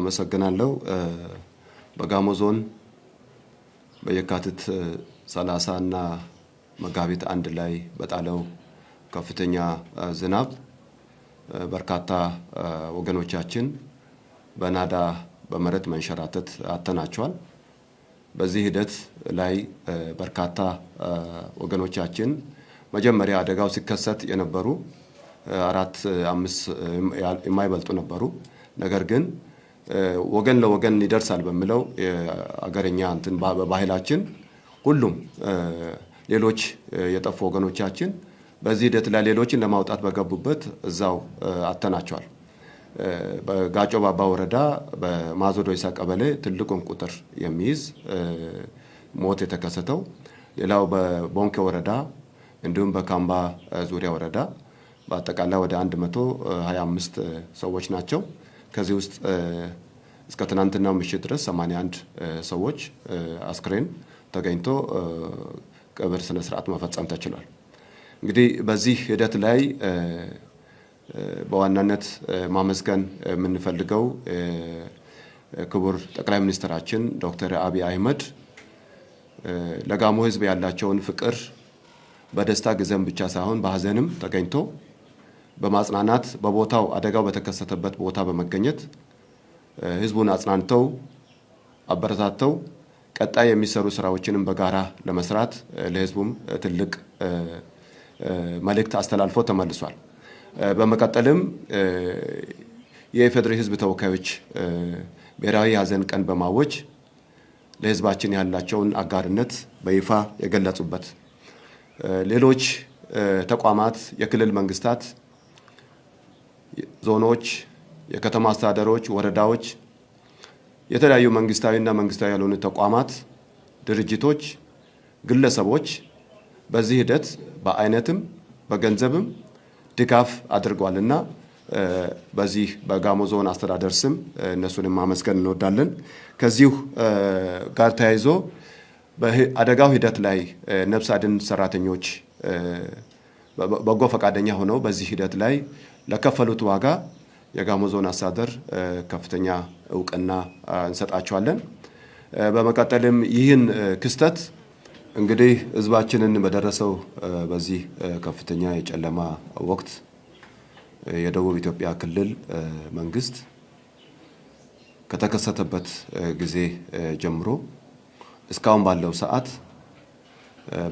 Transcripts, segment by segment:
አመሰግናለሁ። በጋሞ ዞን በየካቲት 30 እና መጋቢት 1 ላይ በጣለው ከፍተኛ ዝናብ በርካታ ወገኖቻችን በናዳ በመሬት መንሸራተት አጥተናቸዋል። በዚህ ሂደት ላይ በርካታ ወገኖቻችን መጀመሪያ አደጋው ሲከሰት የነበሩ 4-5 የማይበልጡ ነበሩ። ነገር ግን ወገን ለወገን ይደርሳል በሚለው አገረኛ ባህላችን ሁሉም ሌሎች የጠፉ ወገኖቻችን በዚህ ሂደት ላይ ሌሎችን ለማውጣት በገቡበት እዛው አጥተናቸዋል። በጋጮ ባባ ወረዳ በማዞዶ ይሳ ቀበሌ ትልቁን ቁጥር የሚይዝ ሞት የተከሰተው፣ ሌላው በቦንኬ ወረዳ እንዲሁም በካምባ ዙሪያ ወረዳ በአጠቃላይ ወደ 125 ሰዎች ናቸው። ከዚህ ውስጥ እስከ ትናንትናው ምሽት ድረስ 81 ሰዎች አስክሬን ተገኝቶ ቀብር ስነ ስርዓት መፈጸም ተችሏል። እንግዲህ በዚህ ሂደት ላይ በዋናነት ማመስገን የምንፈልገው ክቡር ጠቅላይ ሚኒስትራችን ዶክተር አብይ አህመድ ለጋሞ ሕዝብ ያላቸውን ፍቅር በደስታ ጊዜም ብቻ ሳይሆን በሀዘንም ተገኝቶ በማጽናናት በቦታው አደጋው በተከሰተበት ቦታ በመገኘት ሕዝቡን አጽናንተው አበረታተው ቀጣይ የሚሰሩ ስራዎችንም በጋራ ለመስራት ለሕዝቡም ትልቅ መልእክት አስተላልፎ ተመልሷል። በመቀጠልም የኢፌዴሪ ሕዝብ ተወካዮች ብሔራዊ ሀዘን ቀን በማወጅ ለሕዝባችን ያላቸውን አጋርነት በይፋ የገለጹበት፣ ሌሎች ተቋማት፣ የክልል መንግስታት፣ ዞኖች፣ የከተማ አስተዳደሮች፣ ወረዳዎች፣ የተለያዩ መንግስታዊና መንግስታዊ ያልሆኑ ተቋማት፣ ድርጅቶች፣ ግለሰቦች በዚህ ሂደት በአይነትም በገንዘብም ድጋፍ አድርጓልና በዚህ በጋሞ ዞን አስተዳደር ስም እነሱንም ማመስገን እንወዳለን። ከዚሁ ጋር ተያይዞ በአደጋው ሂደት ላይ ነፍስ አድን ሰራተኞች በጎ ፈቃደኛ ሆነው በዚህ ሂደት ላይ ለከፈሉት ዋጋ የጋሞ ዞን አስተዳደር ከፍተኛ እውቅና እንሰጣቸዋለን። በመቀጠልም ይህን ክስተት እንግዲህ ህዝባችንን በደረሰው በዚህ ከፍተኛ የጨለማ ወቅት የደቡብ ኢትዮጵያ ክልል መንግስት ከተከሰተበት ጊዜ ጀምሮ እስካሁን ባለው ሰዓት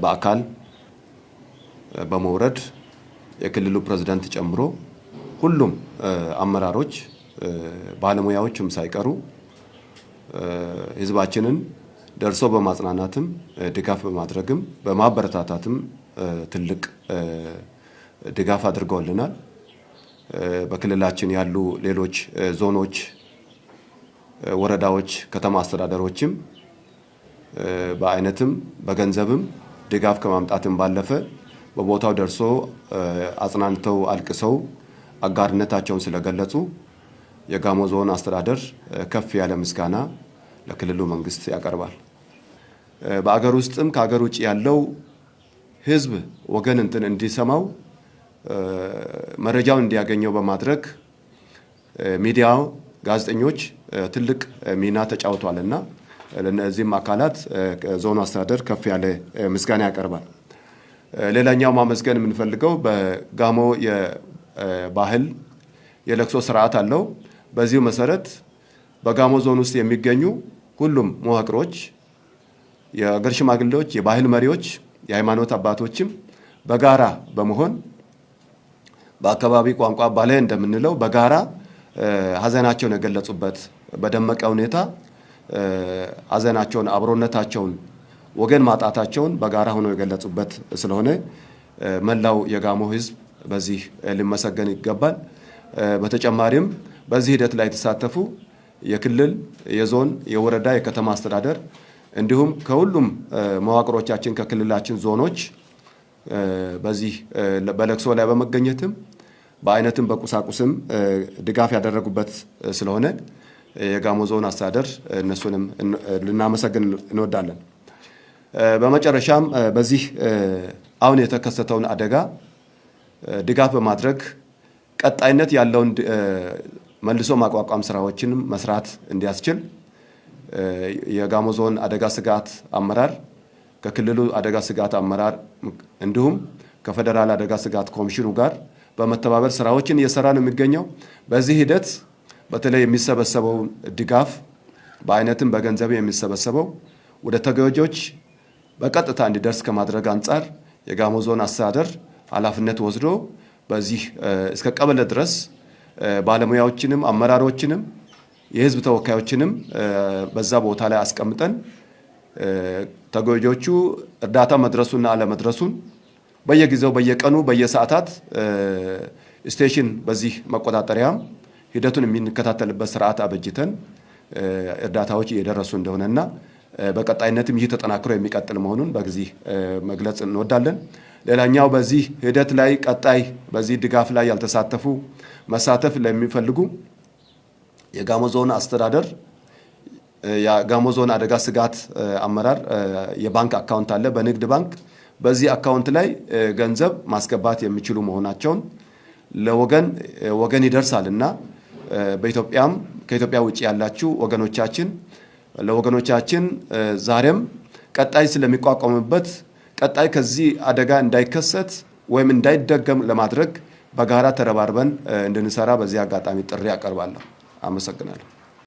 በአካል በመውረድ የክልሉ ፕሬዝዳንት ጨምሮ ሁሉም አመራሮች ባለሙያዎችም ሳይቀሩ ህዝባችንን ደርሶ በማጽናናትም ድጋፍ በማድረግም በማበረታታትም ትልቅ ድጋፍ አድርገውልናል። በክልላችን ያሉ ሌሎች ዞኖች፣ ወረዳዎች፣ ከተማ አስተዳደሮችም በአይነትም በገንዘብም ድጋፍ ከማምጣትም ባለፈ በቦታው ደርሶ አጽናንተው አልቅሰው አጋርነታቸውን ስለገለጹ የጋሞ ዞን አስተዳደር ከፍ ያለ ምስጋና ለክልሉ መንግስት ያቀርባል። በአገር ውስጥም ከአገር ውጭ ያለው ህዝብ ወገን እንዲሰማው መረጃውን እንዲያገኘው በማድረግ ሚዲያው፣ ጋዜጠኞች ትልቅ ሚና ተጫውቷልና ለነዚህም አካላት ዞኑ አስተዳደር ከፍ ያለ ምስጋና ያቀርባል። ሌላኛው ማመስገን የምንፈልገው በጋሞ የባህል የለቅሶ ስርዓት አለው። በዚሁ መሰረት በጋሞ ዞን ውስጥ የሚገኙ ሁሉም መዋቅሮች፣ የአገር ሽማግሌዎች፣ የባህል መሪዎች፣ የሃይማኖት አባቶችም በጋራ በመሆን በአካባቢ ቋንቋ ባለ እንደምንለው በጋራ ሀዘናቸውን የገለጹበት በደመቀ ሁኔታ ሀዘናቸውን፣ አብሮነታቸውን፣ ወገን ማጣታቸውን በጋራ ሆነው የገለጹበት ስለሆነ መላው የጋሞ ህዝብ በዚህ ሊመሰገን ይገባል። በተጨማሪም በዚህ ሂደት ላይ የተሳተፉ የክልል፣ የዞን፣ የወረዳ፣ የከተማ አስተዳደር እንዲሁም ከሁሉም መዋቅሮቻችን ከክልላችን ዞኖች በዚህ በለቅሶ ላይ በመገኘትም በአይነትም በቁሳቁስም ድጋፍ ያደረጉበት ስለሆነ የጋሞ ዞን አስተዳደር እነሱንም ልናመሰግን እንወዳለን። በመጨረሻም በዚህ አሁን የተከሰተውን አደጋ ድጋፍ በማድረግ ቀጣይነት ያለውን መልሶ ማቋቋም ስራዎችንም መስራት እንዲያስችል የጋሞ ዞን አደጋ ስጋት አመራር ከክልሉ አደጋ ስጋት አመራር እንዲሁም ከፌደራል አደጋ ስጋት ኮሚሽኑ ጋር በመተባበር ስራዎችን እየሰራ ነው የሚገኘው። በዚህ ሂደት በተለይ የሚሰበሰበው ድጋፍ በአይነትም በገንዘብ የሚሰበሰበው ወደ ተጎጂዎች በቀጥታ እንዲደርስ ከማድረግ አንጻር የጋሞ ዞን አስተዳደር ኃላፊነት ወስዶ በዚህ እስከ ቀበሌ ድረስ ባለሙያዎችንም አመራሮችንም የህዝብ ተወካዮችንም በዛ ቦታ ላይ አስቀምጠን ተጎጂዎቹ እርዳታ መድረሱና አለመድረሱን በየጊዜው በየቀኑ በየሰዓታት ስቴሽን በዚህ መቆጣጠሪያም ሂደቱን የሚንከታተልበት ስርዓት አበጅተን እርዳታዎች እየደረሱ እንደሆነና በቀጣይነትም ይህ ተጠናክሮ የሚቀጥል መሆኑን በዚህ መግለጽ እንወዳለን። ሌላኛው በዚህ ሂደት ላይ ቀጣይ በዚህ ድጋፍ ላይ ያልተሳተፉ መሳተፍ ለሚፈልጉ የጋሞ ዞን አስተዳደር የጋሞ ዞን አደጋ ስጋት አመራር የባንክ አካውንት አለ በንግድ ባንክ በዚህ አካውንት ላይ ገንዘብ ማስገባት የሚችሉ መሆናቸውን ለወገን ይደርሳልና በኢትዮጵያም ከኢትዮጵያ ውጪ ያላችሁ ለወገኖቻችን ዛሬም ቀጣይ ስለሚቋቋምበት ቀጣይ ከዚህ አደጋ እንዳይከሰት ወይም እንዳይደገም ለማድረግ በጋራ ተረባርበን እንድንሰራ በዚህ አጋጣሚ ጥሪ አቀርባለሁ። አመሰግናለሁ።